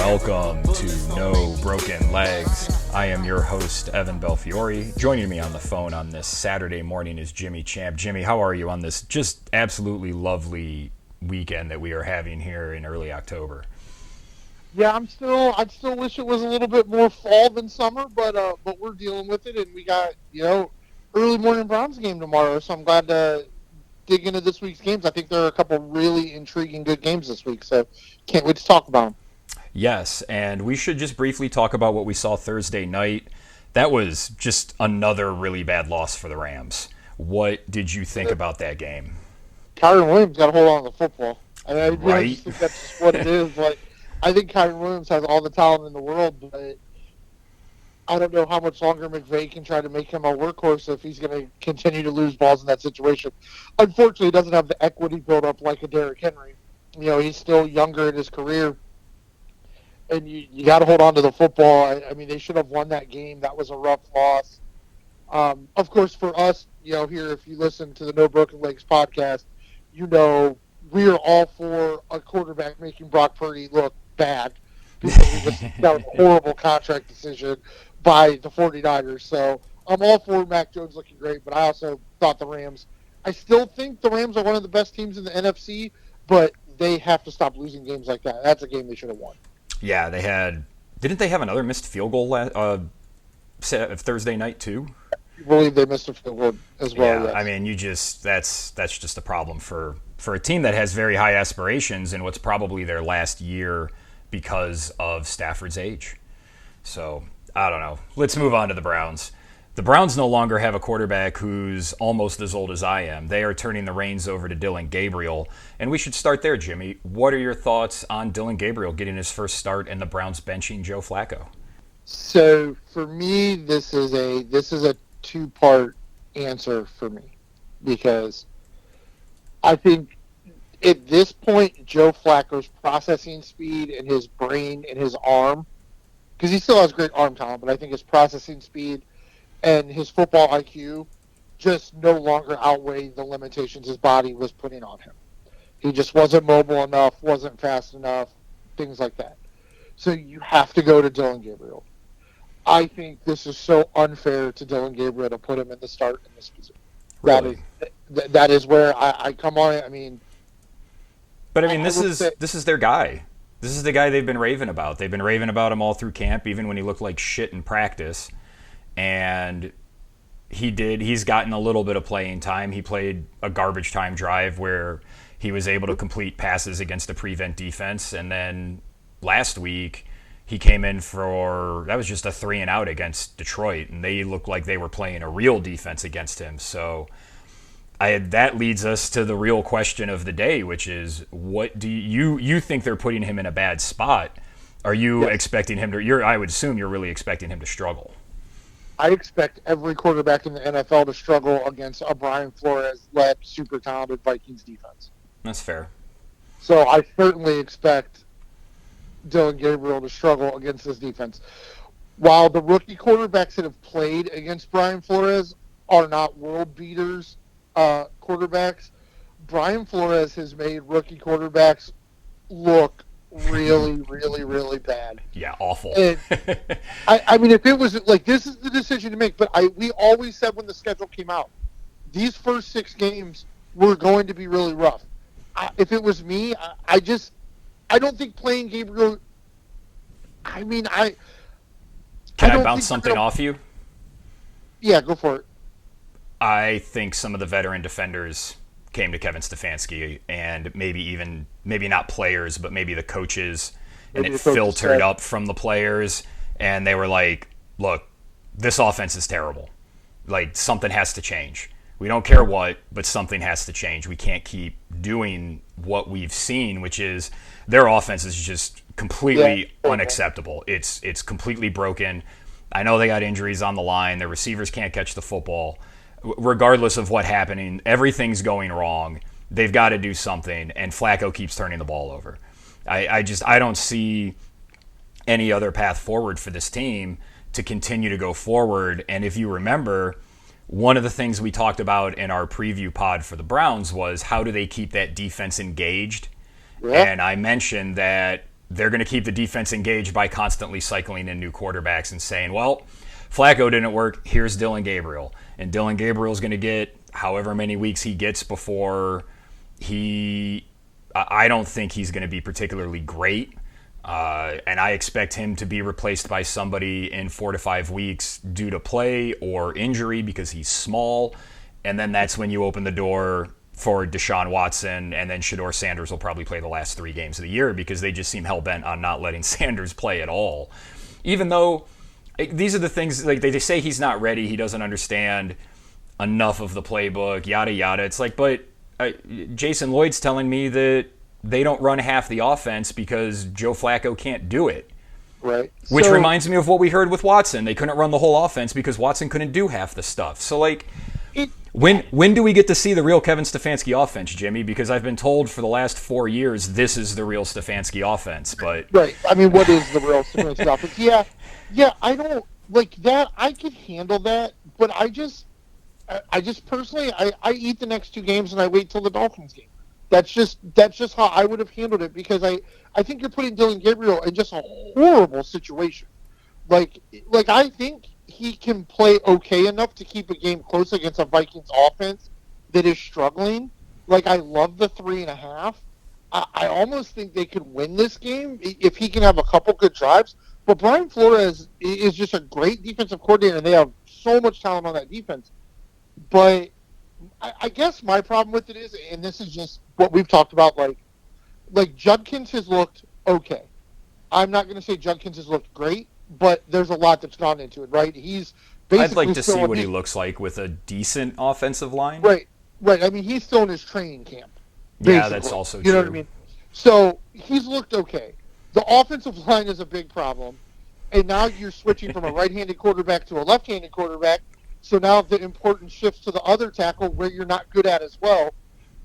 welcome to No Broken Legs. I am your host, Evan Belfiore. Joining me on the phone on this Saturday morning is Jimmy Champ. Jimmy, how are you on this just absolutely lovely weekend that we are having here in early October? Yeah, I'd still wish it was a little bit more fall than summer, but we're dealing with it, and we got early morning Browns game tomorrow, so I'm glad to dig into this week's games. I think there are a couple really intriguing good games this week, so can't wait to talk about them. Yes, and we should just briefly talk about what we saw Thursday night. That was just another really bad loss for the Rams. What did you think about that game? Kyren Williams got to hold on to the football. I mean, I really Right? just think that's just what it is. Like, I think Kyren Williams has all the talent in the world, but I don't know how much longer McVay can try to make him a workhorse if he's going to continue to lose balls in that situation. Unfortunately, he doesn't have the equity built up like a Derrick Henry. He's still younger in his career, and you got to hold on to the football. I mean, they should have won that game. That was a rough loss. Of course, for us, here, if you listen to the No Broken Legs podcast, we are all for a quarterback making Brock Purdy look bad because that was a horrible contract decision by the 49ers. So I'm all for Mac Jones looking great, but I also thought I still think the Rams are one of the best teams in the NFC, but they have to stop losing games like that. That's a game they should have won. Yeah, didn't they have another missed field goal Thursday night too? I believe they missed a field goal as well. Yeah, yes. I mean, that's just a problem for a team that has very high aspirations in what's probably their last year because of Stafford's age. So, I don't know. Let's move on to the Browns. The Browns no longer have a quarterback who's almost as old as I am. They are turning the reins over to Dillon Gabriel. And we should start there, Jimmy. What are your thoughts on Dillon Gabriel getting his first start and the Browns benching Joe Flacco? So, for me, this is a two-part answer for me, because I think at this point, Joe Flacco's processing speed and his brain and his arm, because he still has great arm talent, but I think his processing speed and his football IQ just no longer outweigh the limitations his body was putting on him. He just wasn't mobile enough, wasn't fast enough, things like that. So you have to go to Dillon Gabriel. I think this is so unfair to Dillon Gabriel to put him in the start in this position. Really? That is where I come on it. I mean, but I mean, this is their guy. This is the guy they've been raving about. They've been raving about him all through camp, even when he looked like shit in practice. And he's gotten a little bit of playing time. He played a garbage time drive where he was able to complete passes against a prevent defense. And then last week, he came in that was just a 3-and-out against Detroit, and they looked like they were playing a real defense against him. So that leads us to the real question of the day, which is, what do you think they're putting him in a bad spot? Are you expecting him to? I would assume you're really expecting him to struggle. I expect every quarterback in the NFL to struggle against a Brian Flores-led, super talented Vikings defense. That's fair. So I certainly expect Dillon Gabriel to struggle against this defense. While the rookie quarterbacks that have played against Brian Flores are not world beaters quarterbacks, Brian Flores has made rookie quarterbacks look really, really, really bad. Yeah, awful. And, I mean, if it was like, this is the decision to make, but we always said when the schedule came out, these first 6 games were going to be really rough. If it was me, I don't think playing Gabriel. I mean, Can I bounce something off you? Yeah, go for it. I think some of the veteran defenders came to Kevin Stefanski, and maybe not players, but maybe the coaches, and it filtered up from the players, and they were like, "Look, this offense is terrible. Like, something has to change. We don't care what, but something has to change. We can't keep doing what we've seen, which is their offense is just completely unacceptable. It's completely broken. I know they got injuries on the line. Their receivers can't catch the football. Regardless of what happening, everything's going wrong. They've got to do something, and Flacco keeps turning the ball over. I don't see any other path forward for this team to continue to go forward. And if you remember, one of the things we talked about in our preview pod for the Browns was how do they keep that defense engaged? Yeah. And I mentioned that they're going to keep the defense engaged by constantly cycling in new quarterbacks and saying, well, Flacco didn't work, here's Dillon Gabriel. And Dillon Gabriel's going to get however many weeks he gets before I don't think he's going to be particularly great. And I expect him to be replaced by somebody in 4 to 5 weeks due to play or injury because he's small. And then that's when you open the door for Deshaun Watson, and then Shedeur Sanders will probably play the last 3 games of the year because they just seem hell-bent on not letting Sanders play at all. Even though these are the things, like they say he's not ready, he doesn't understand enough of the playbook, yada, yada. It's like, but Jason Lloyd's telling me that they don't run half the offense because Joe Flacco can't do it. Right. Which reminds me of what we heard with Watson. They couldn't run the whole offense because Watson couldn't do half the stuff. So, like, when do we get to see the real Kevin Stefanski offense, Jimmy? Because I've been told for the last 4 years this is the real Stefanski offense. But right. I mean, what is the real Stefanski offense? Yeah. I don't like that. I could handle that, but I just personally, I eat the next 2 games and I wait till the Dolphins game. That's just how I would have handled it because I think you're putting Dillon Gabriel in just a horrible situation. Like I think he can play okay enough to keep a game close against a Vikings offense that is struggling. Like, I love the 3.5. I almost think they could win this game if he can have a couple good drives. But Brian Flores is just a great defensive coordinator, and they have so much talent on that defense. But I guess my problem with it is, and this is just what we've talked about, like Judkins has looked okay. I'm not going to say Judkins has looked great, but there's a lot that's gone into it, right? He's basically I'd like to see what he looks like with a decent offensive line. Right. I mean, he's still in his training camp. Basically. Yeah, that's also true. You know what I mean? So he's looked okay. The offensive line is a big problem, and now you're switching from a right-handed quarterback to a left-handed quarterback. So now the importance shifts to the other tackle where you're not good at as well.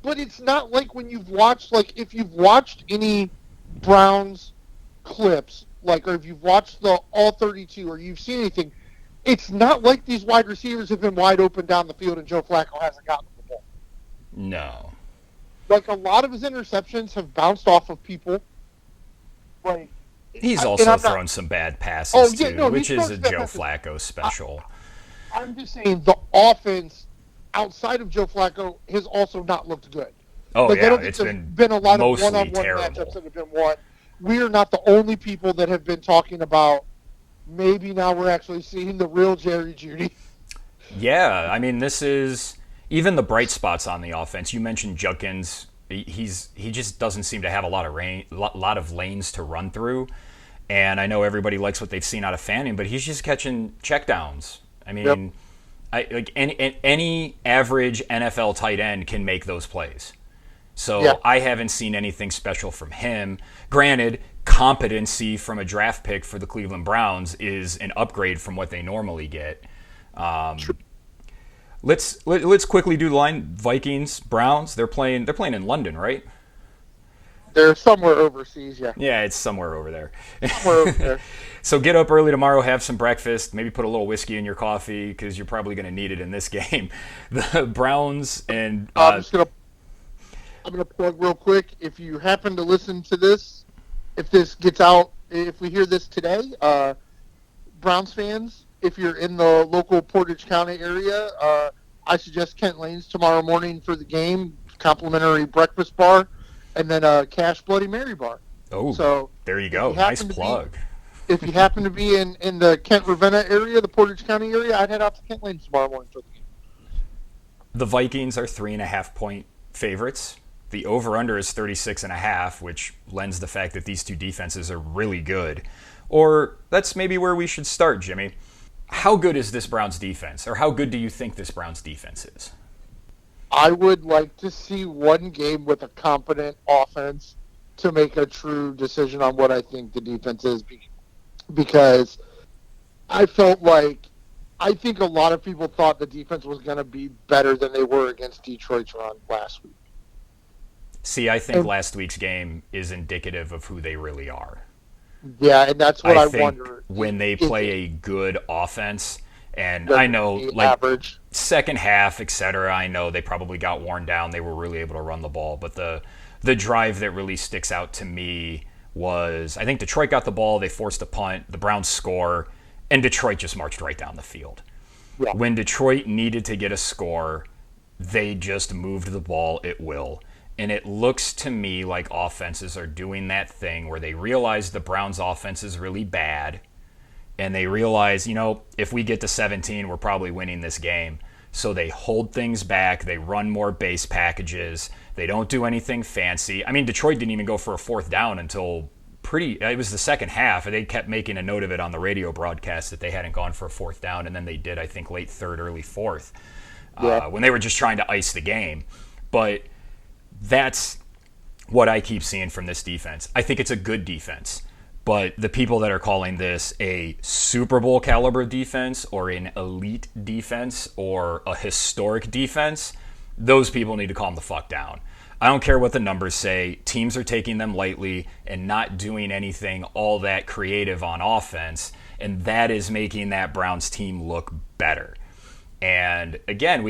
But it's not like when you've watched, like if you've watched any Browns clips, like, or if you've watched the all 32 or you've seen anything, it's not like these wide receivers have been wide open down the field and Joe Flacco hasn't gotten the ball. No. Like, a lot of his interceptions have bounced off of people. Like, he's also thrown some bad passes, too, which is a Joe Flacco special. I'm just saying the offense outside of Joe Flacco has also not looked good. Oh, like, yeah, it's been a lot of mostly one-on-one terrible matchups that have been won. We are not the only people that have been talking about maybe now we're actually seeing the real Jerry Jeudy. Yeah, I mean, this is even the bright spots on the offense. You mentioned Judkins. He just doesn't seem to have a lot of lanes to run through. And I know everybody likes what they've seen out of Fanning, but he's just catching checkdowns. I mean, yep. Any average NFL tight end can make those plays. So yeah. I haven't seen anything special from him. Granted, competency from a draft pick for the Cleveland Browns is an upgrade from what they normally get. Let's quickly do the line. Vikings, Browns. They're playing in London, right? They're somewhere overseas, yeah. Yeah, it's somewhere over there. Somewhere over there. So get up early tomorrow, have some breakfast, maybe put a little whiskey in your coffee because you're probably going to need it in this game. The Browns and I'm gonna plug real quick. If you happen to listen to this, if this gets out, if we hear this today, Browns fans, if you're in the local Portage County area, I suggest Kent Lane's tomorrow morning for the game, complimentary breakfast bar, and then a Cash Bloody Mary bar. Oh, so there you go. Nice plug. If you happen to be in the Kent-Ravenna area, the Portage County area, I'd head out to Kent Lane's tomorrow morning for the game. The Vikings are 3.5-point favorites. The over-under is 36.5, which lends the fact that these two defenses are really good. Or that's maybe where we should start, Jimmy. How good is this Browns defense? Or how good do you think this Browns defense is? I would like to see one game with a competent offense to make a true decision on what I think the defense is. Because I think a lot of people thought the defense was going to be better than they were against Detroit's run last week. See, I think last week's game is indicative of who they really are. Yeah, and that's what I think wonder. When they play a good offense, and I know, like, average. Second half, etc., I know they probably got worn down. They were really able to run the ball. But the drive that really sticks out to me was I think Detroit got the ball, they forced a punt, the Browns score, and Detroit just marched right down the field. Yeah. When Detroit needed to get a score, they just moved the ball at will. And it looks to me like offenses are doing that thing where they realize the Browns' offense is really bad, and they realize, if we get to 17, we're probably winning this game. So they hold things back. They run more base packages. They don't do anything fancy. I mean, Detroit didn't even go for a fourth down until it was the second half. They kept making a note of it on the radio broadcast that they hadn't gone for a fourth down, and then they did, I think, late third, early fourth, when they were just trying to ice the game. But that's what I keep seeing from this defense. I think it's a good defense. But the people that are calling this a Super Bowl caliber defense or an elite defense or a historic defense, those people need to calm the fuck down. I don't care what the numbers say. Teams are taking them lightly and not doing anything all that creative on offense, and that is making that Browns team look better. And again,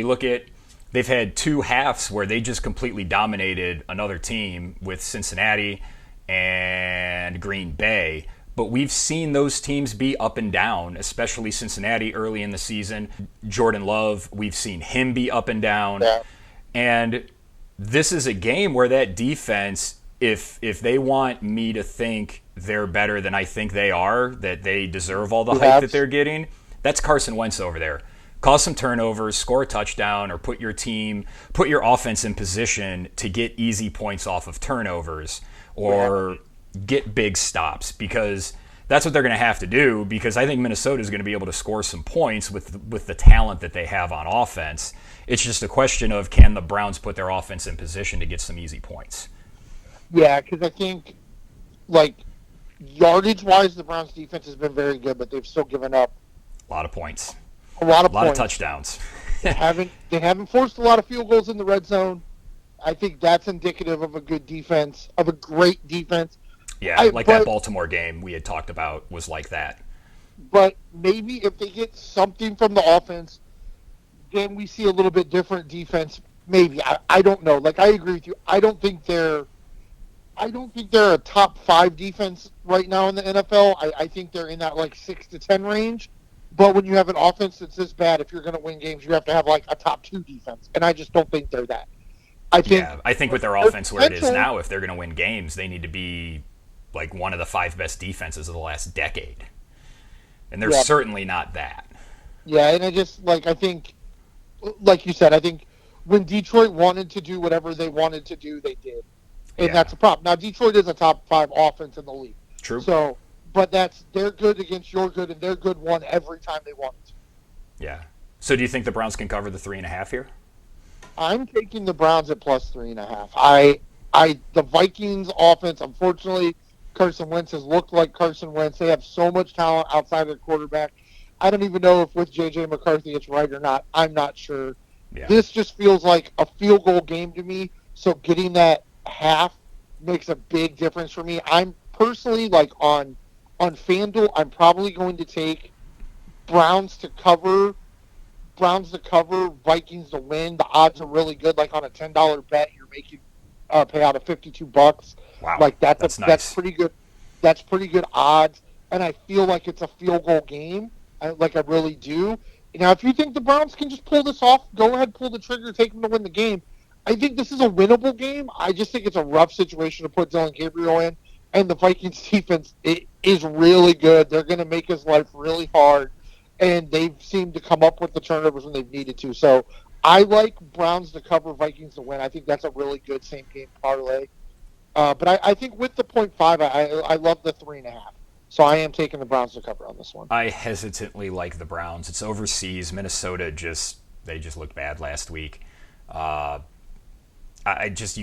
they've had two halves where they just completely dominated another team with Cincinnati and Green Bay, but we've seen those teams be up and down, especially Cincinnati early in the season. Jordan Love, we've seen him be up and down. Yeah. And this is a game where that defense, if they want me to think they're better than I think they are, that they deserve all the hype that they're getting, that's Carson Wentz over there. Cause some turnovers, score a touchdown, or put your offense in position to get easy points off of turnovers or get big stops, because that's what they're going to have to do, because I think Minnesota is going to be able to score some points with the talent that they have on offense. It's just a question of, can the Browns put their offense in position to get some easy points? Yeah, because I think, yardage-wise, the Browns' defense has been very good, but they've still given up a lot of points. A lot of touchdowns. They haven't forced a lot of field goals in the red zone. I think that's indicative of a good defense, of a great defense. Yeah, that Baltimore game we had talked about was like that. But maybe if they get something from the offense, then we see a little bit different defense. Maybe. I don't know. I agree with you. I don't think they're a top 5 defense right now in the NFL. I think they're in that 6 to 10 range. But when you have an offense that's this bad, if you're going to win games, you have to have a top 2 defense, and I just don't think they're that. I think with their offense where it is now, if they're going to win games, they need to be one of the 5 best defenses of the last decade, and they're certainly not that. Yeah, and I think, like you said, I think when Detroit wanted to do whatever they wanted to do, they did, and that's a problem. Now Detroit is a top 5 offense in the league. True. So. But they're good against your good, and their good won every time they won it. Yeah. So do you think the Browns can cover the 3.5 here? I'm taking the Browns at plus 3.5. The Vikings offense, unfortunately, Carson Wentz has looked like Carson Wentz. They have so much talent outside of their quarterback. I don't even know if with J.J. McCarthy it's right or not. I'm not sure. Yeah. This just feels like a field goal game to me, so getting that half makes a big difference for me. I'm personally, on FanDuel, I'm probably going to take Browns to cover, Vikings to win. The odds are really good. On a $10 bet, you're making payout of $52. Wow, that's nice. That's pretty good. That's pretty good odds, and I feel like it's a field goal game. I really do. Now, if you think the Browns can just pull this off, go ahead, pull the trigger, take them to win the game. I think this is a winnable game. I just think it's a rough situation to put Dillon Gabriel in. And the Vikings defense is really good. They're going to make his life really hard. And they've seemed to come up with the turnovers when they've needed to. So I like Browns to cover, Vikings to win. I think that's a really good same-game parlay. But I think with the 0.5, I love the 3.5. So I am taking the Browns to cover on this one. I hesitantly like the Browns. It's overseas. Minnesota they just looked bad last week. You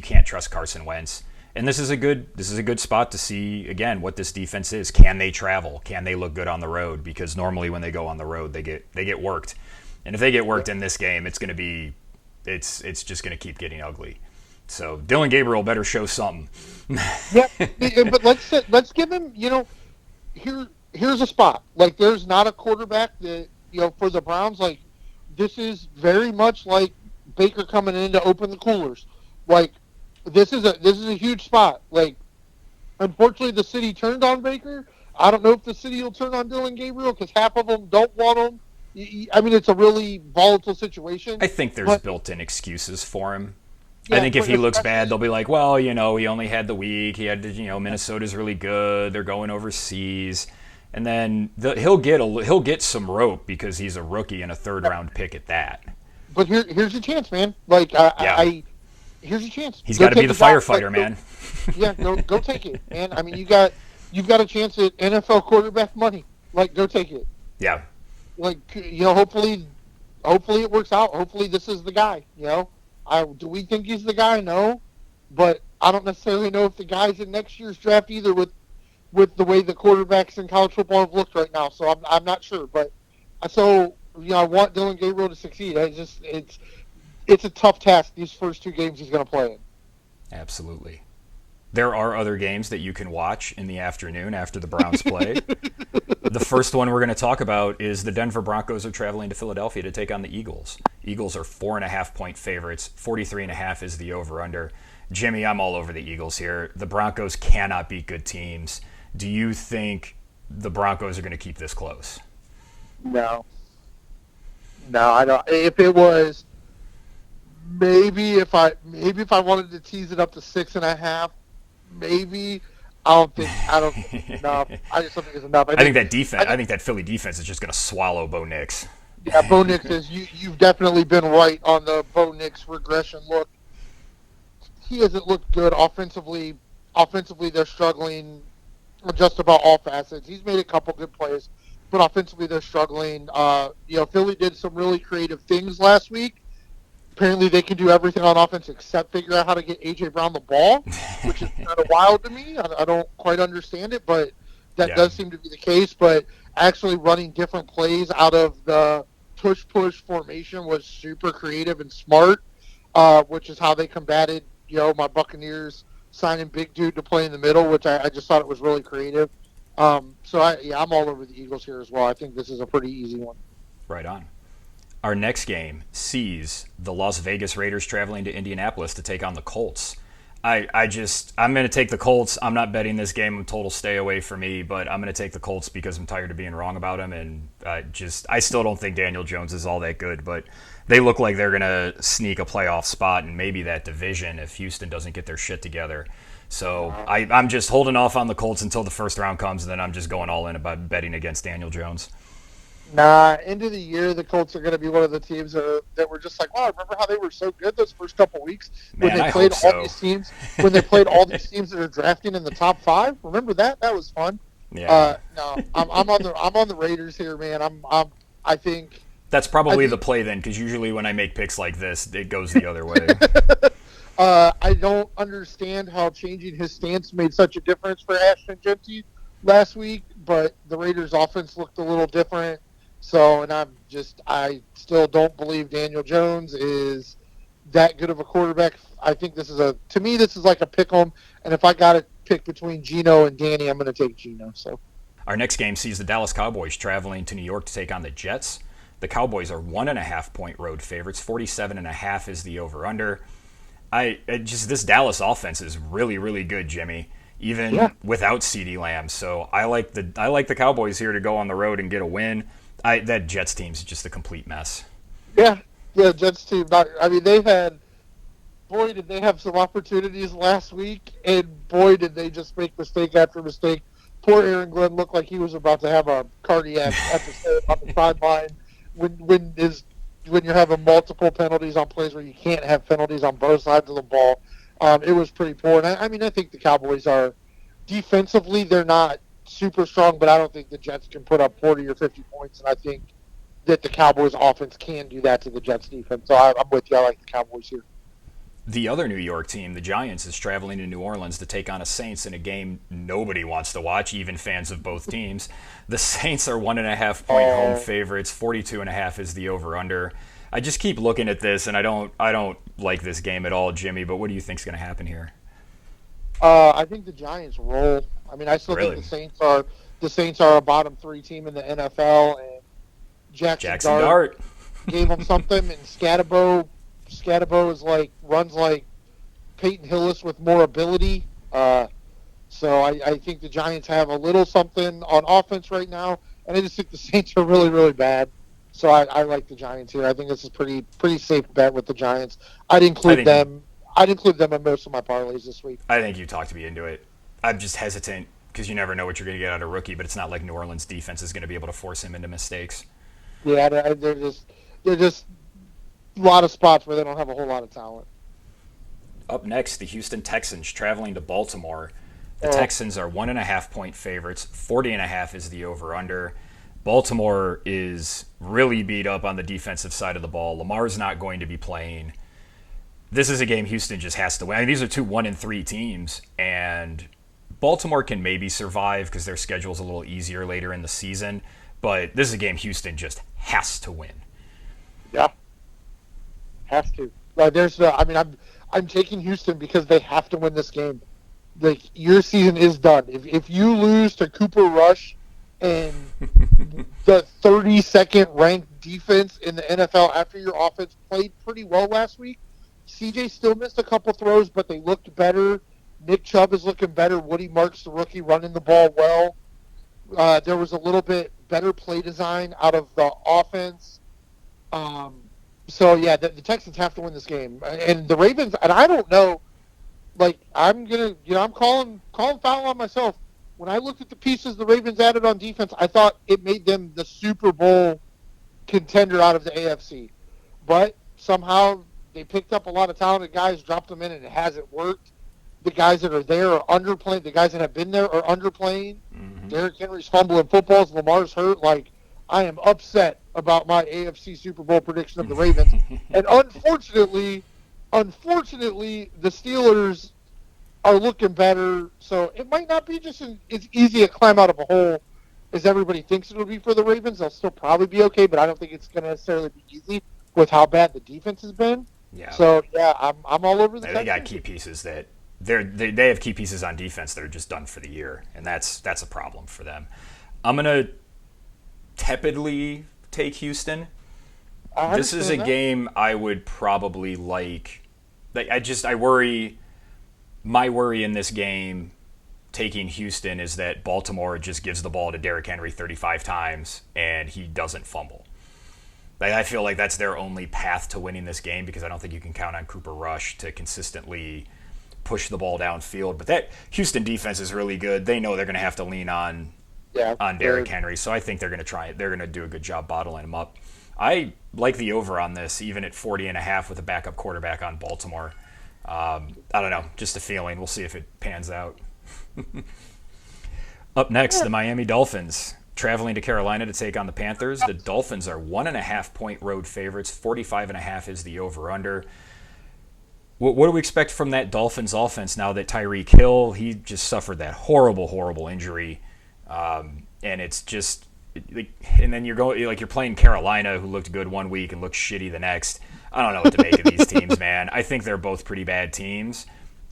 can't trust Carson Wentz. And this is a good spot to see, again, what this defense is. Can they travel? Can they look good on the road? Because normally when they go on the road, they get worked. And if they get worked in this game, it's just going to keep getting ugly. So Dillon Gabriel better show something. Yeah, but let's give him, here's a spot. There's not a quarterback that, for the Browns, this is very much like Baker coming in to open the coolers. This is a huge spot. Unfortunately, the city turned on Baker. I don't know if the city will turn on Dillon Gabriel because half of them don't want him. I mean, it's a really volatile situation. I think there's But built-in excuses for him. I yeah, think if but he looks bad, especially they'll be like, well, he only had the week. He had, Minnesota's really good. They're going overseas, and then he'll get some rope because he's a rookie and a third-round pick at that. but here's your chance, man. Yeah, Here's your chance. he's Go got to be take the a job. firefighter, man. Yeah, go take it, man. I mean, you've got a chance at NFL quarterback money. Like, go take it. Yeah, Hopefully it works out. Hopefully this is the guy. Do we think he's the guy? No, but I don't necessarily know if the guy's in next year's draft either. With the way the quarterbacks in college football have looked right now, so I'm not sure. But I want Dillon Gabriel to succeed. It's a tough task these first two games he's going to play in. absolutely. There are other games that you can watch in the afternoon after the Browns play. The first one we're going to talk about is the Denver Broncos are traveling to Philadelphia to take on the Eagles. Eagles are 4.5-point favorites. 43.5 is the over-under. Jimmy, I'm all over the Eagles here. The Broncos cannot beat good teams. Do you think the Broncos are going to keep this close? No, I don't. If it was if I wanted to tease it up to 6.5, maybe. I don't think enough. I just don't think it's enough. I think that defense. I think that Philly defense is just going to swallow Bo Nix. Yeah, Bo Nix is. You've definitely been right on the Bo Nix regression look. He hasn't looked good offensively. Offensively, they're struggling just about all facets. He's made a couple good plays, but offensively, they're struggling. Philly did some really creative things last week. Apparently, they can do everything on offense except figure out how to get A.J. Brown the ball, which is kind of wild to me. I don't quite understand it, but that does seem to be the case. But actually running different plays out of the push-push formation was super creative and smart, which is how they combated, my Buccaneers signing Big Dude to play in the middle, which I just thought it was really creative. I'm all over the Eagles here as well. I think this is a pretty easy one. Right on. Our next game sees the Las Vegas Raiders traveling to Indianapolis to take on the Colts. I'm going to take the Colts. I'm not betting this game. A total stay away for me, but I'm going to take the Colts because I'm tired of being wrong about them. And I still don't think Daniel Jones is all that good, but they look like they're going to sneak a playoff spot and maybe that division if Houston doesn't get their shit together. So I'm just holding off on the Colts until the first round comes, and then I'm just going all in about betting against Daniel Jones. Nah, end of the year, the Colts are going to be one of the teams that were just like, wow, remember how they were so good those first couple weeks when they played all these teams when they played all these teams that are drafting in the top 5? Remember that? That was fun. Yeah. No, I'm on the Raiders here, man. I think that's probably the play then, because usually when I make picks like this, it goes the other way. I don't understand how changing his stance made such a difference for Ashton Jeanty last week, but the Raiders' offense looked a little different. So, and I still don't believe Daniel Jones is that good of a quarterback. I think this is like a pick 'em. And if I got to pick between Geno and Danny, I'm going to take Geno. So, our next game sees the Dallas Cowboys traveling to New York to take on the Jets. The Cowboys are 1.5-point road favorites. 47.5 is the over/under. This Dallas offense is really, really good, Jimmy. Even without CeeDee Lamb. So I like the Cowboys here to go on the road and get a win. That Jets team's just a complete mess. Yeah, Jets team. Did they have some opportunities last week, and boy, did they just make mistake after mistake. Poor Aaron Glenn looked like he was about to have a cardiac episode on the sideline. When you're having multiple penalties on plays where you can't have penalties on both sides of the ball, it was pretty poor. And I think the Cowboys are defensively, they're not super strong, but I don't think the Jets can put up 40 or 50 points, and I think that the Cowboys offense can do that to the Jets defense. So I'm with you. I like the Cowboys here. The other New York team, the Giants, is traveling to New Orleans to take on a Saints in a game nobody wants to watch, even fans of both teams. The Saints are 1.5-point home favorites. 42.5 is the over/under. I just keep looking at this, and I don't like this game at all, Jimmy. But what do you think is going to happen here? I think the Giants roll. I mean, I still think the Saints are a bottom 3 team in the NFL, and Jackson Dart gave them something, and Scatterbo is runs like Peyton Hillis with more ability. So I think the Giants have a little something on offense right now, and I just think the Saints are really, really bad. So I like the Giants here. I think this is pretty safe bet with the Giants. I'd I include think you them. I'd include them in most of my parlays this week. I think you talked me into it. I'm just hesitant because you never know what you're going to get out of a rookie, but it's not like New Orleans defense is going to be able to force him into mistakes. Yeah, they're just a lot of spots where they don't have a whole lot of talent. Up next, the Houston Texans traveling to Baltimore. The Oh, Texans are 1.5 point favorites. 40.5 is the over/under. Baltimore is really beat up on the defensive side of the ball. Lamar's not going to be playing. This is a game Houston just has to win. I mean, these are two 1-3 teams, and Baltimore can maybe survive because their schedule's a little easier later in the season. But this is a game Houston just has to win. yeah, has to. I mean, I'm taking Houston because they have to win this game. Like your season is done. If you lose to Cooper Rush and the 32nd ranked defense in the NFL after your offense played pretty well last week, CJ still missed a couple throws, but they looked better. Nick Chubb is looking better. Woody Marks, the rookie, running the ball well. There was a little bit better play design out of the offense. So yeah, the Texans have to win this game, and the Ravens. And I don't know. Like I'm calling foul on myself. When I looked at the pieces the Ravens added on defense, I thought it made them the Super Bowl contender out of the AFC. But somehow they picked up a lot of talented guys, dropped them in, and it hasn't worked. The guys that are there are underplaying. The guys that have been there are underplaying. Mm-hmm. Derrick Henry's fumbling footballs. Lamar's hurt. Like, I am upset about my AFC Super Bowl prediction of the Ravens. And unfortunately, the Steelers are looking better. So it might not be just as easy a climb out of a hole as everybody thinks it'll be for the Ravens. They'll still probably be okay, but I don't think it's going to necessarily be easy with how bad the defense has been. Yeah. So yeah, I'm all over the They Texans. got key pieces that they have key pieces on defense that are just done for the year, and that's a problem for them. I'm gonna tepidly take Houston. This is a game I would probably like. I worry. My worry in this game, taking Houston, is that Baltimore just gives the ball to Derrick Henry 35 times and he doesn't fumble. I feel like that's their only path to winning this game because I don't think you can count on Cooper Rush to consistently push the ball downfield. But that Houston defense is really good. They know they're going to have to lean on Derrick Henry, so I think they're going to try it. They're going to do a good job bottling him up. I like the over on this, even at 40.5 with a backup quarterback on Baltimore. I don't know, just a feeling. We'll see if it pans out. Up next, the Miami Dolphins traveling to Carolina to take on the Panthers. The Dolphins are 1.5 point road favorites. 45.5 is the over/under. What do we expect from that Dolphins offense now that Tyreek Hill, he just suffered that horrible injury, and it's just, and then you're playing Carolina, who looked good one week and looked shitty the next. I don't know what to make of these teams, man. I think they're both pretty bad teams,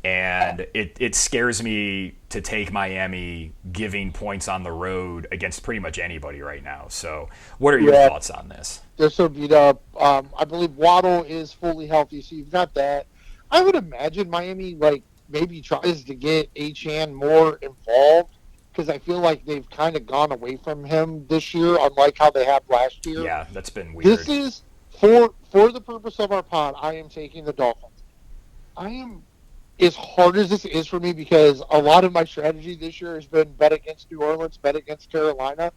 and it scares me to take Miami giving points on the road against pretty much anybody right now. So what are your thoughts on this? They're so beat up. I believe Waddle is fully healthy, so you've got that. I would imagine Miami, maybe tries to get Achane more involved because I feel like they've kind of gone away from him this year, unlike how they have last year. Yeah, that's been weird. This is, for the purpose of our pod, I am taking the Dolphins. I am, as hard as this is for me, because a lot of my strategy this year has been bet against New Orleans, bet against Carolina,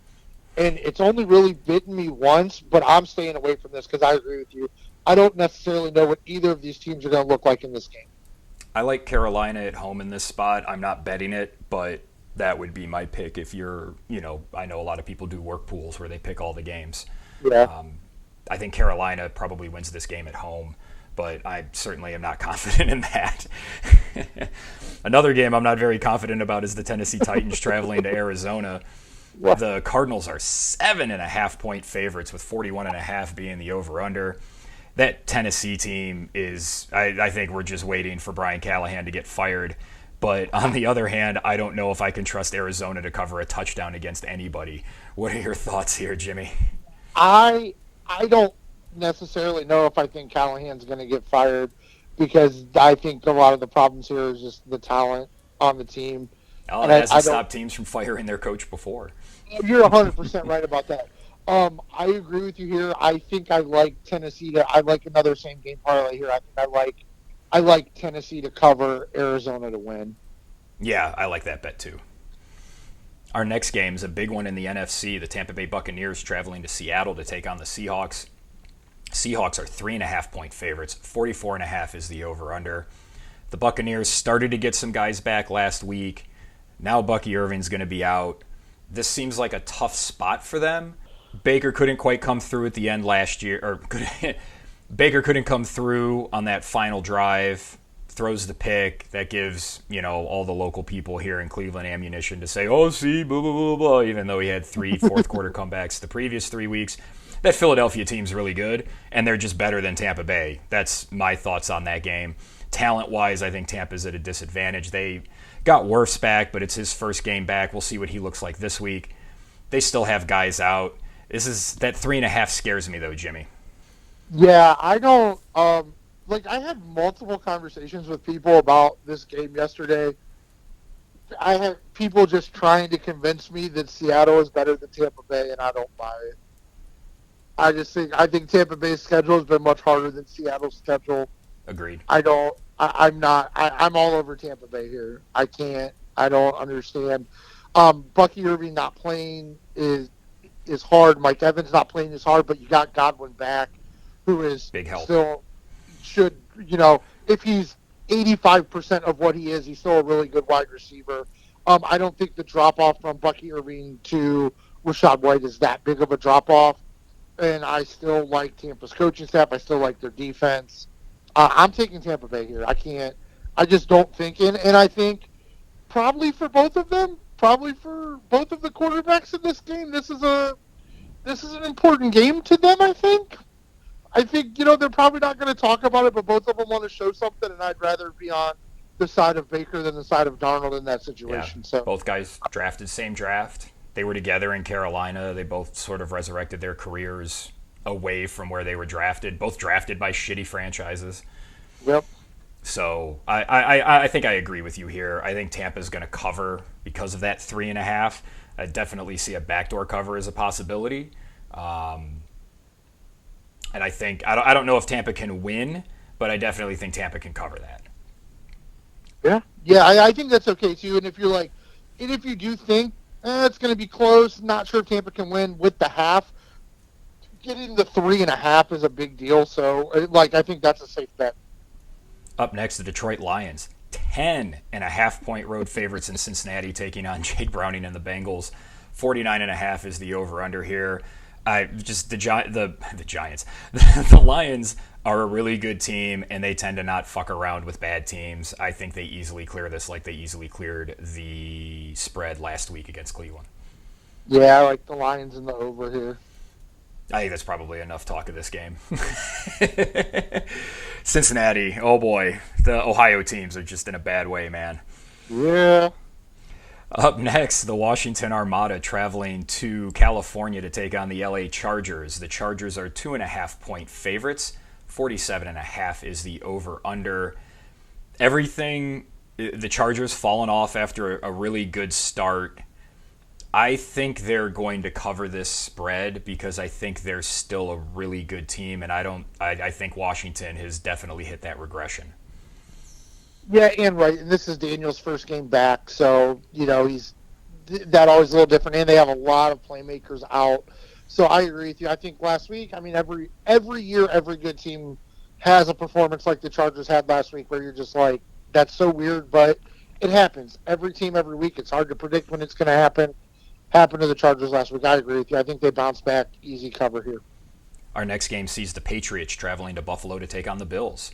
and it's only really bitten me once, but I'm staying away from this because I agree with you. I don't necessarily know what either of these teams are going to look like in this game. I like Carolina at home in this spot. I'm not betting it, but that would be my pick if you're, I know a lot of people do work pools where they pick all the games. Yeah. I think Carolina probably wins this game at home, but I certainly am not confident in that. Another game I'm not very confident about is the Tennessee Titans traveling to Arizona. Yeah. The Cardinals are 7.5 point favorites, with 41.5 being the over/under. That Tennessee team is, I think we're just waiting for Brian Callahan to get fired. But on the other hand, I don't know if I can trust Arizona to cover a touchdown against anybody. What are your thoughts here, Jimmy? I don't necessarily know if I think Callahan's going to get fired because I think a lot of the problems here is just the talent on the team. Oh, And it I hasn't don't. stopped teams from firing their coach before. You're 100% right about that. I agree with you here. I think I like Tennessee to. I like another same game parlay here. I think I like Tennessee to cover, Arizona to win. Yeah, I like that bet too. Our next game is a big one in the NFC. The Tampa Bay Buccaneers traveling to Seattle to take on the Seahawks. Seahawks are 3.5-point favorites. 44.5 is the over/under. The Buccaneers started to get some guys back last week. Now Bucky Irving's going to be out. This seems like a tough spot for them. Baker couldn't quite come through at the end last year, Baker couldn't come through on that final drive. Throws the pick that gives all the local people here in Cleveland ammunition to say, "Oh, see, blah blah blah blah." Even though he had 3 fourth quarter comebacks the previous 3 weeks, that Philadelphia team's really good, and they're just better than Tampa Bay. That's my thoughts on that game. Talent-wise, I think Tampa's at a disadvantage. They got Wirfs back, but it's his first game back. We'll see what he looks like this week. They still have guys out. That 3.5 scares me though, Jimmy. Yeah, I don't. I had multiple conversations with people about this game yesterday. I had people just trying to convince me that Seattle is better than Tampa Bay, and I don't buy it. I think Tampa Bay's schedule has been much harder than Seattle's schedule. Agreed. I'm not. I'm all over Tampa Bay here. I can't. I don't understand. Bucky Irving not playing is hard. Mike Evans not playing is hard, but you got Godwin back, who is big help. Still should, if he's 85% of what he is, he's still a really good wide receiver. I don't think the drop-off from Bucky Irving to Rachaad White is that big of a drop-off, and I still like Tampa's coaching staff. I still like their defense. I'm taking Tampa Bay here. I just don't think, and I think probably for both of them, probably for both of the quarterbacks in this game, this is an important game to them, I think. They're probably not going to talk about it, but both of them want to show something, and I'd rather be on the side of Baker than the side of Darnold in that situation. Yeah, so both guys drafted same draft. They were together in Carolina. They both sort of resurrected their careers away from where they were drafted, both drafted by shitty franchises. Yep. So I think I agree with you here. I think Tampa's going to cover because of that 3.5. I definitely see a backdoor cover as a possibility. And I think I don't know if Tampa can win, but I definitely think Tampa can cover that. Yeah, I think that's okay too. And if you do think it's going to be close, not sure if Tampa can win with the half, getting the 3.5 is a big deal. So I think that's a safe bet. Up next, the Detroit Lions, 10.5-point road favorites in Cincinnati, taking on Jake Browning and the Bengals. 49.5 is the over/under here. The Giants, the Lions are a really good team, and they tend to not fuck around with bad teams. I think they easily clear this, like they easily cleared the spread last week against Cleveland. Yeah, I like the Lions in the over here. I think that's probably enough talk of this game. Cincinnati, oh boy, the Ohio teams are just in a bad way, man. Yeah. Up next, the Washington Armada traveling to California to take on the LA Chargers. The Chargers are 2.5-point favorites. 47.5 is the over/under. Everything, the Chargers fallen off after a really good start. I think they're going to cover this spread because I think they're still a really good team, and I think Washington has definitely hit that regression. Yeah, and right, and this is Daniel's first game back, so he's that always a little different, and they have a lot of playmakers out. So I agree with you. I think last week, every year, every good team has a performance like the Chargers had last week, where you're just like, that's so weird, but it happens. Every team, every week. It's hard to predict when it's going to happen. Happened to the Chargers last week. I agree with you. I think they bounce back. Easy cover here. Our next game sees the Patriots traveling to Buffalo to take on the Bills.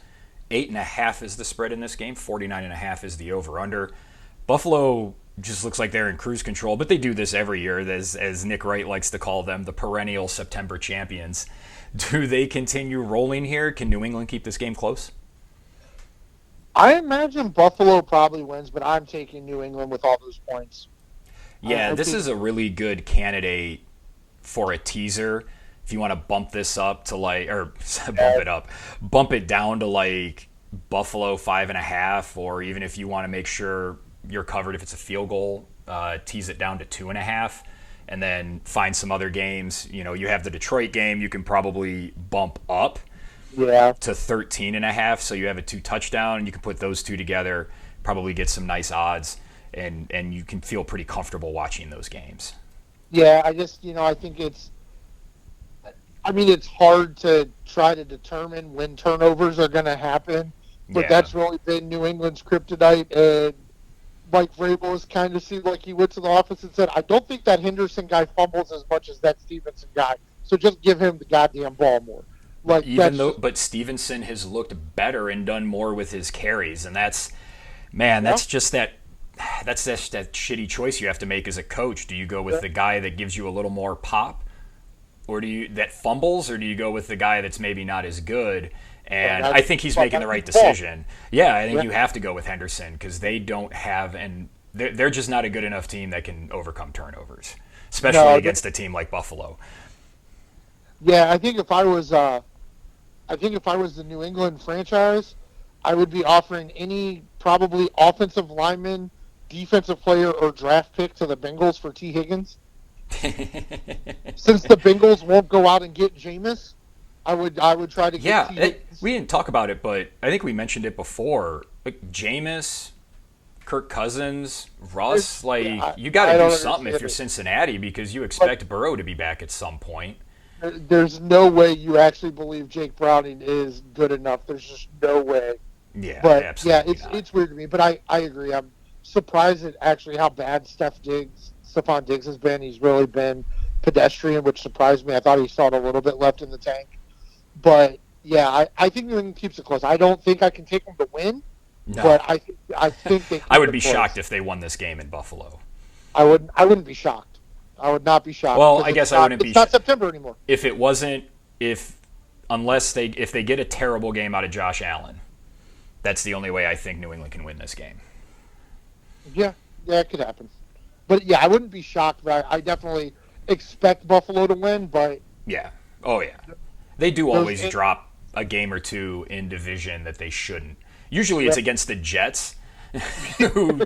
8.5 is the spread in this game. 49.5 is the over/under. Buffalo just looks like they're in cruise control, but they do this every year, as Nick Wright likes to call them, the perennial September champions. Do they continue rolling here? Can New England keep this game close? I imagine Buffalo probably wins, but I'm taking New England with all those points. Yeah, this is a really good candidate for a teaser. If you want to bump this up to bump it down to like Buffalo 5.5, or even if you want to make sure you're covered if it's a field goal. Tease it down to 2.5, and then find some other games. You have the Detroit game. You can probably bump up to 13.5, so you have a 2 touchdown, and you can put those two together, probably get some nice odds, and you can feel pretty comfortable watching those games. Yeah, I think it's hard to try to determine when turnovers are going to happen, but that's really been New England's kryptonite, and Mike Vrabel has kind of seemed like he went to the office and said, I don't think that Henderson guy fumbles as much as that Stevenson guy, so just give him the goddamn ball more. But Stevenson has looked better and done more with his carries, and that's just that shitty choice you have to make as a coach. Do you go with the guy that gives you a little more pop, or that fumbles, or do you go with the guy that's maybe not as good? And I think he's making the right decision. Yeah, I think you have to go with Henderson, because they don't have, and they're just not a good enough team that can overcome turnovers, especially against a team like Buffalo. Yeah, I think if I was the New England franchise, I would be offering any probably offensive lineman, defensive player, or draft pick to the Bengals for T. Higgins. Since the Bengals won't go out and get Jameis, I would try to get T. Higgins. We didn't talk about it, but I think we mentioned it before. Like Jameis, Kirk Cousins, Russ, you got to do something if you're Cincinnati, because you expect Burrow to be back at some point. There's no way you actually believe Jake Browning is good enough. There's just no way. Yeah, but absolutely it's weird to me. But I agree. I'm surprised at actually how bad Stephon Diggs has been. He's really been pedestrian, which surprised me. I thought he still had a little bit left in the tank. But yeah, I think New England keeps it close. I don't think I can take them to win, but I think they. I would be shocked if they won this game in Buffalo. I wouldn't be shocked. I would not be shocked. Well, I guess I wouldn't be. It's not September anymore. If they get a terrible game out of Josh Allen, that's the only way I think New England can win this game. Yeah, it could happen. But yeah, I wouldn't be shocked. But I definitely expect Buffalo to win. But yeah, they do always drop a game or two in division that they shouldn't. Usually, it's against the Jets, who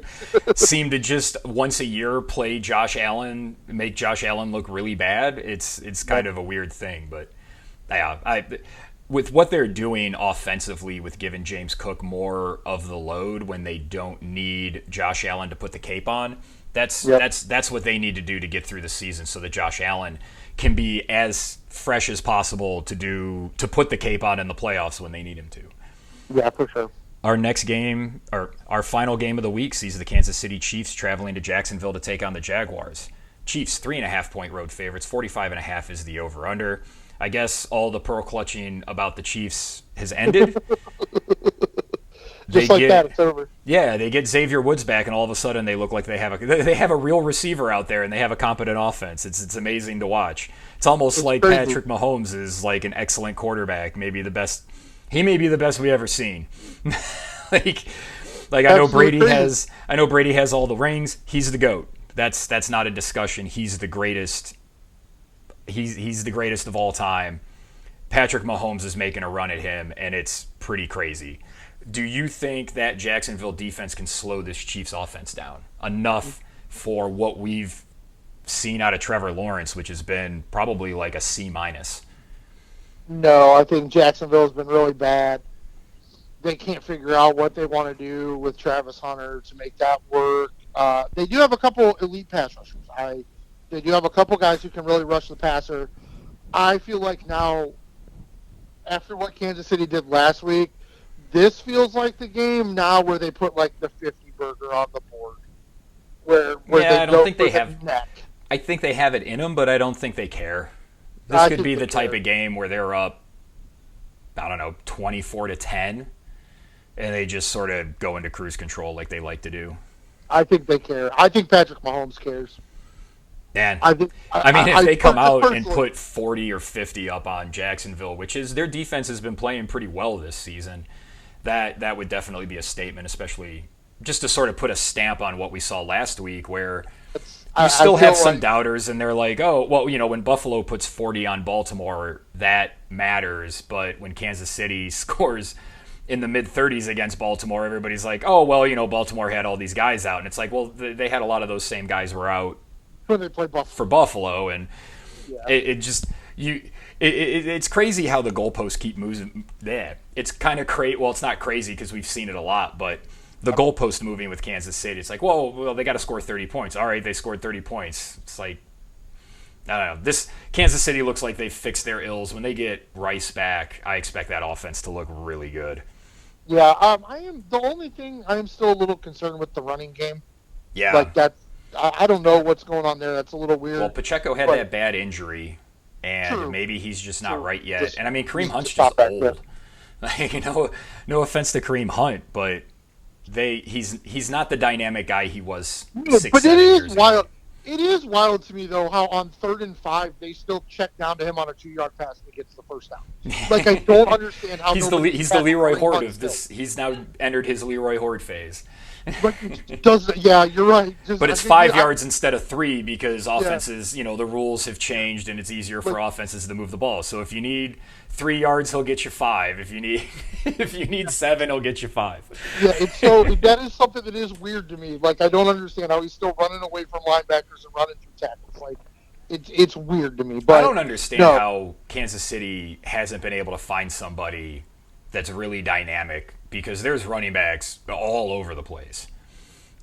seem to just once a year play Josh Allen, make Josh Allen look really bad. It's kind of a weird thing, but yeah, with what they're doing offensively, with giving James Cook more of the load when they don't need Josh Allen to put the cape on, that's what they need to do to get through the season, so that Josh Allen can be as fresh as possible to put the cape on in the playoffs when they need him to. Yeah, for sure. Our next game, or our final game of the week, sees the Kansas City Chiefs traveling to Jacksonville to take on the Jaguars. Chiefs 3.5-point road favorites. 45.5 is the over/under. I guess all the pearl clutching about the Chiefs has ended. It's over. Yeah, they get Xavier Woods back, and all of a sudden they look like they have a real receiver out there, and they have a competent offense. It's amazing to watch. It's almost like crazy. Patrick Mahomes is like an excellent quarterback, maybe the best. He may be the best we've ever seen. I know Brady has all the rings. He's the GOAT. That's not a discussion. He's the greatest. He's the greatest of all time. Patrick Mahomes is making a run at him, and it's pretty crazy. Do you think that Jacksonville defense can slow this Chiefs offense down enough for what we've seen out of Trevor Lawrence, which has been probably like a C-? No, I think Jacksonville has been really bad. They can't figure out what they want to do with Travis Hunter to make that work. They do have a couple elite pass rushers. They do have a couple guys who can really rush the passer. I feel like now, after what Kansas City did last week, this feels like the game now where they put like the 50 burger on the board. I don't think they have. I think they have it in them, but I don't think they care. This could be the type of game where they're up, 24-10, and they just sort of go into cruise control like they like to do. I think they care. I think Patrick Mahomes cares. Man, if they come out and put 40 or 50 up on Jacksonville, which is their defense has been playing pretty well this season, that would definitely be a statement, especially just to sort of put a stamp on what we saw last week, where you still have some doubters, and they're like, oh, well, when Buffalo puts 40 on Baltimore, that matters. But when Kansas City scores in the mid-30s against Baltimore, everybody's like, oh, well, Baltimore had all these guys out. And it's like, well, they had a lot of those same guys were out when they played for Buffalo. And it's crazy how the goalposts keep moving. Yeah, it's kind of crazy. Well, it's not crazy because we've seen it a lot, but the goalpost moving with Kansas City, it's like, well, they got to score 30 points. All right, they scored 30 points. It's like, I don't know. This Kansas City looks like they've fixed their ills. When they get Rice back, I expect that offense to look really good. Yeah, the only thing I am still a little concerned with the running game. Yeah, like that. I don't know what's going on there. That's a little weird. Well, Pacheco had that bad injury, and maybe he's just not right yet. And I mean, Kareem Hunt's just old. No offense to Kareem Hunt, but he's not the dynamic guy he was 6-7 years ago. It is wild to me, though, how on 3rd and 5 they still check down to him on a 2-yard pass and he gets the first down. Like, I don't understand how he's the Leroy Horde of this. He's now entered his Leroy Horde phase. But you're right. But it's 5 yards instead of 3 because offenses, the rules have changed and it's easier for offenses to move the ball. So if you need 3 yards, he'll get you 5. If you need 7, he'll get you 5. Yeah, so that is something that is weird to me. Like, I don't understand how he's still running away from linebackers and running through tackles. Like, it's weird to me. But I don't understand how Kansas City hasn't been able to find somebody that's really dynamic, because there's running backs all over the place,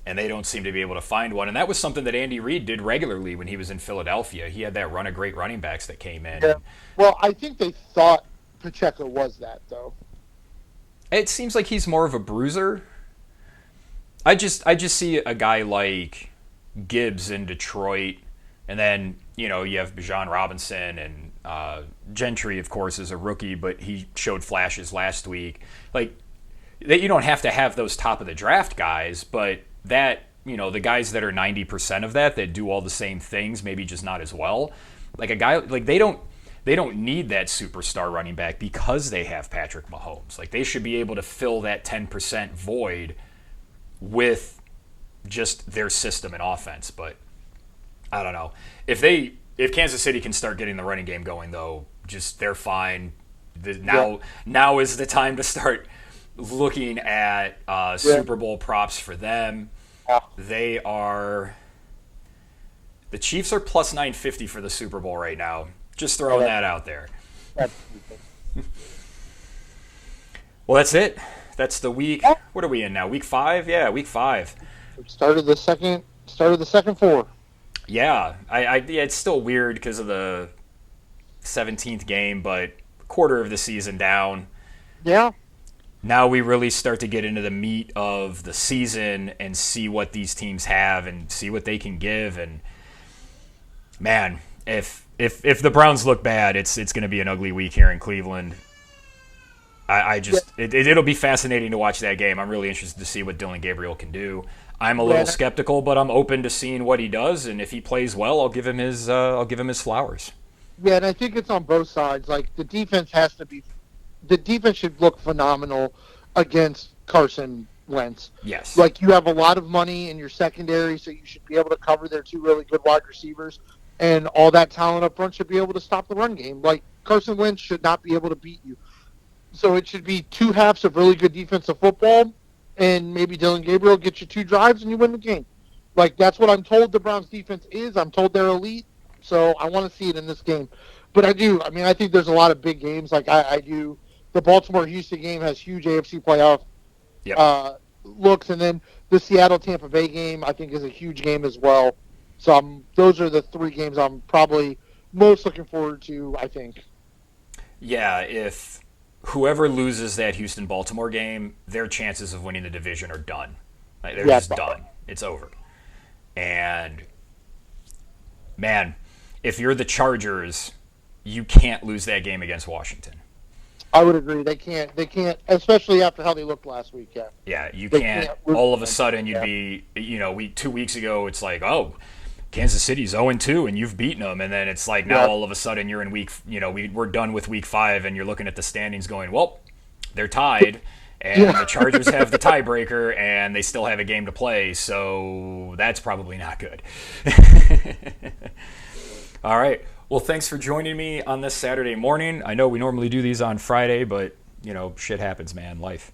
and they don't seem to be able to find one. And that was something that Andy Reid did regularly when he was in Philadelphia. He had that run of great running backs that came in. Yeah. Well, I think they thought Pacheco was that, though. It seems like he's more of a bruiser. I just see a guy like Gibbs in Detroit, and then you have Bijan Robinson, and Gentry, of course, is a rookie, but he showed flashes last week. Like, you don't have to have those top of the draft guys, but that, the guys that are 90% of that do all the same things, maybe just not as well. Like a guy, like they don't need that superstar running back because they have Patrick Mahomes. Like, they should be able to fill that 10% void with just their system and offense. But I don't know. If Kansas City can start getting the running game going, though, they're fine. Now is the time to start looking at Super Bowl props for them. They are – the Chiefs are plus 950 for the Super Bowl right now. Just throwing that out there. Well, that's it. That's the week. What are we in now? Week 5? Yeah, week 5. Started the second 4. Yeah, it's still weird because of the 17th game, but quarter of the season down. Yeah. Now we really start to get into the meat of the season and see what these teams have and see what they can give. And man, if the Browns look bad, it's going to be an ugly week here in Cleveland. It'll be fascinating to watch that game. I'm really interested to see what Dillon Gabriel can do. I'm a little skeptical, but I'm open to seeing what he does, and if he plays well, I'll give him his flowers. Yeah, and I think it's on both sides. Like, the defense should look phenomenal against Carson Wentz. Yes. Like, you have a lot of money in your secondary, so you should be able to cover their 2 really good wide receivers, and all that talent up front should be able to stop the run game. Like, Carson Wentz should not be able to beat you. So it should be 2 halves of really good defensive football, and maybe Dillon Gabriel gets you 2 drives and you win the game. Like, that's what I'm told the Browns defense is. I'm told they're elite, so I want to see it in this game. But I think there's a lot of big games. Like, I do. The Baltimore-Houston game has huge AFC playoff looks, and then the Seattle-Tampa Bay game, I think, is a huge game as well. So those are the 3 games I'm probably most looking forward to, I think. Yeah, if whoever loses that Houston-Baltimore game, their chances of winning the division are done. Like, they're just done. It's over. And, man, if you're the Chargers, you can't lose that game against Washington. I would agree. They can't, especially after how they looked last week. Yeah, you can't. All of a sudden, you'd be, 2 weeks ago, it's like, oh, Kansas City's 0-2 and you've beaten them, and then it's like now all of a sudden you're in we're done with week 5 and you're looking at the standings going, well, they're tied and the Chargers have the tiebreaker and they still have a game to play, so that's probably not good. All right. Well, thanks for joining me on this Saturday morning. I know we normally do these on Friday, but shit happens, man. Life.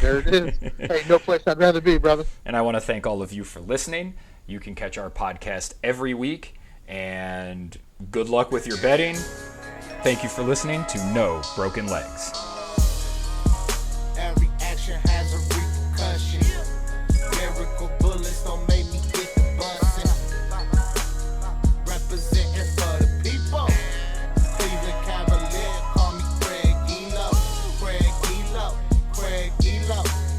There it is. Hey, no place I'd rather be, brother. And I want to thank all of you for listening. You can catch our podcast every week, and good luck with your betting. Thank you for listening to No Broken Legs.